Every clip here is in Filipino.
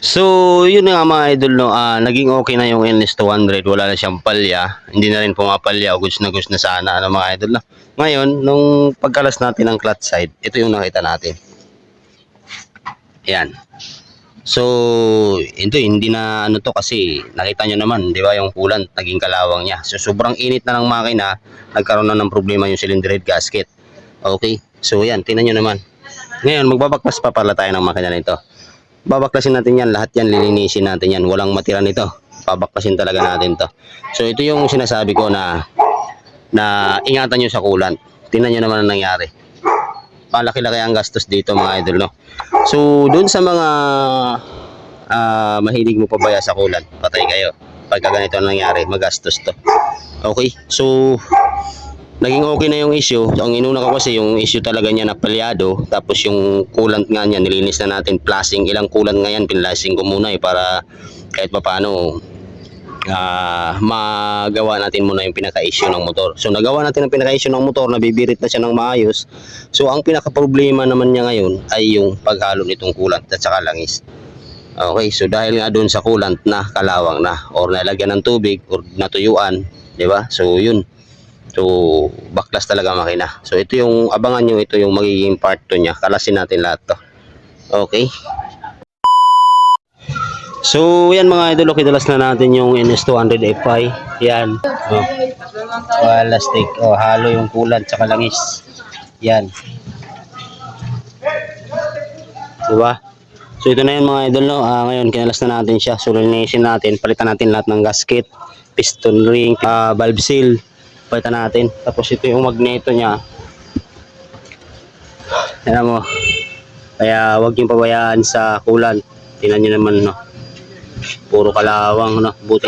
So, yun na nga mga idol, no, naging okay na yung NS200, wala na siyang palya, hindi na rin pumapalya, goods na sana, ano mga idol, no. Ngayon, nung pagkalas natin ng clutch side, ito yung nakita natin. Ayan. So, ito hindi na ano to kasi nakita nyo naman, di ba, yung coolant naging kalawang niya. So, sobrang init na ng makina, nagkaroon na ng problema yung cylinder head gasket. Okay? So, yan, tingnan nyo naman. Ngayon, magbabaklas pa pala tayo ng makina nito. Babaklasin natin yan, lahat yan, lilinisin natin yan. Walang matira nito. Babaklasin talaga natin to. So, ito yung sinasabi ko na ingatan nyo sa coolant. Tingnan nyo naman ang nangyari. Malaki-laki ang gastos dito mga idol, no? So, dun sa mga mahilig mo pabaya sa coolant, patay kayo. Pagka ganito ang nangyari, magastos to. Okay? So, naging okay na yung issue. Ang inuna ko kasi yung issue talaga niya na palyado, tapos yung coolant nga niya nilinis na natin, flushing. Ilang coolant nga yan, pinlasing ko muna para kahit paano magawa natin muna yung pinaka-issue ng motor. So nagawa natin ang pinaka-issue ng motor, nabibirit na siya ng maayos. So ang pinaka-problema naman niya ngayon ay yung paghalo nitong coolant at saka langis. Okay, so dahil nga doon sa coolant na kalawang na or nalagyan ng tubig or natuyuan, di ba? So yun. So, baklas talaga makina. So, ito yung, abangan nyo, ito yung magiging part 2 niya. Kalasin natin lahat to. Okay. So, yan mga idol, kidalas na natin yung NS200 FI. Yan. Oh. Plastic. Oh, halo yung coolant tsaka langis. Yan. Diba? So, ito na yan mga idol, no? Ngayon, kinalas na natin siya. So, linisin natin. Palitan natin lahat ng gasket, piston ring, valve seal. Palitan natin. Tapos ito yung magneto niya. Ayan mo. Kaya wag yung pabayaan sa coolant. Tingnan nyo naman, no. Puro kalawang, no. Buti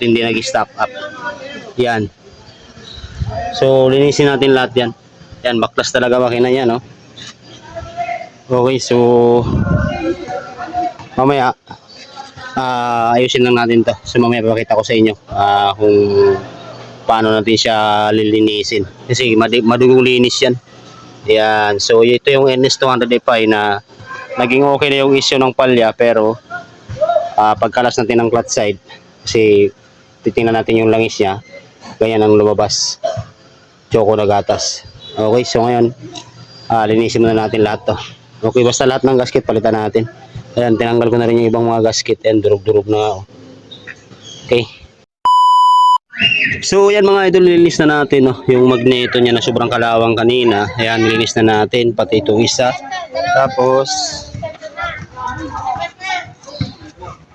hindi nag-stock up. Yan. So, linisin natin lahat yan. Yan, baklas talaga makina niya, no. Okay, so mamaya ayusin lang natin to. So, mamaya papakita ko sa inyo kung paano natin siya lilinisin kasi madugong linis yan. Yan, so ito yung NS200 FI na naging okay na yung issue ng palya, pero pagkalas natin ng clutch side kasi titingnan natin yung langis niya, ganyan ang lumabas, choco na gatas. Okay, so ngayon linisin muna natin lahat to. Okay, basta lahat ng gasket palitan natin. Ayan, tinanggal ko na rin yung ibang mga gasket. Ayan, durog-durog na. Okay. So yan mga idol, nilinis na natin, no, yung magneto niya na sobrang kalawang kanina. Ayan, nilinis na natin pati itong isa. Tapos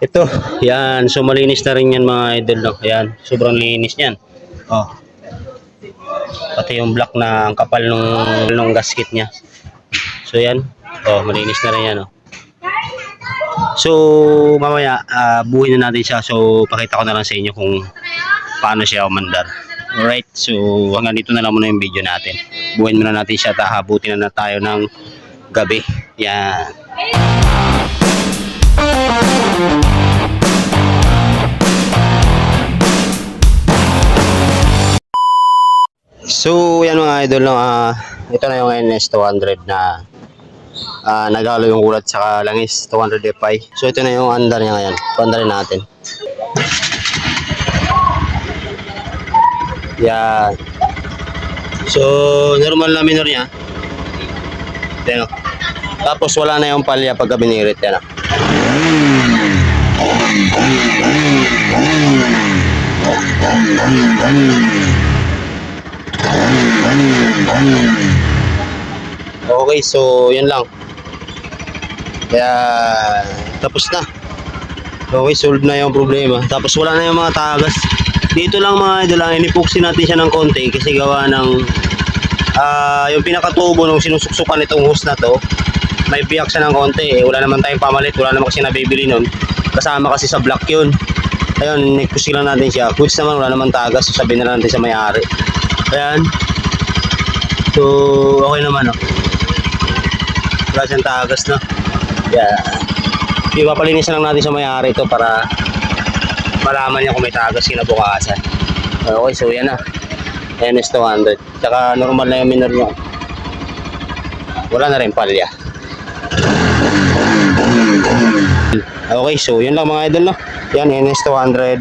ito, yan, so malinis na rin yan mga idol, no. Ayan, sobrang linis niyan. Oh. Pati yung black na ang kapal nung gasket niya. So yan, oh, malinis na rin yan, no. So mamaya buuin na natin siya. So pakita ko na lang sa inyo kung paano siya umandar. Alright, so hanggang dito na lang muna yung video natin. Buuin muna natin siya, habutin na tayo ng gabi. Yan. So yan mga idol, no, ito na yung NS200 na naghalo yung kulat saka langis, 200 FI. So ito na yung andar niya ngayon. Pandarin natin. Yan. So, normal na minor niya. Yan, o. Tapos wala na yung palya pagka binirit. Yan, o. Okay, so yun lang. Kaya tapos na. Okay, solved na yung problema. Tapos wala na yung mga tagas. Dito lang mga idol, inipuksi natin siya ng konti kasi gawa ng yung pinakatubo nung sinusuksukan itong hose na to, may biyak siya ng konti. Wala naman tayong pamalit, wala naman kasi nabibili nun. Kasama kasi sa block yun. Ayun, inipuksi lang natin siya. Goods naman, wala naman tagas. So sabihin na lang natin sa may-ari. Ayan. So, okay naman, no. Wala siyang tagas, no. Yeah. Ipapalinisan lang natin sa may-ari ito para malaman niya kung may tagas kinabukasan. Okay, so yan na. NS200. Tsaka normal na yung minor niya. Wala na rin palya. Okay, so yun lang mga idol, no? Yan, NS200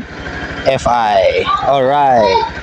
FI. Alright.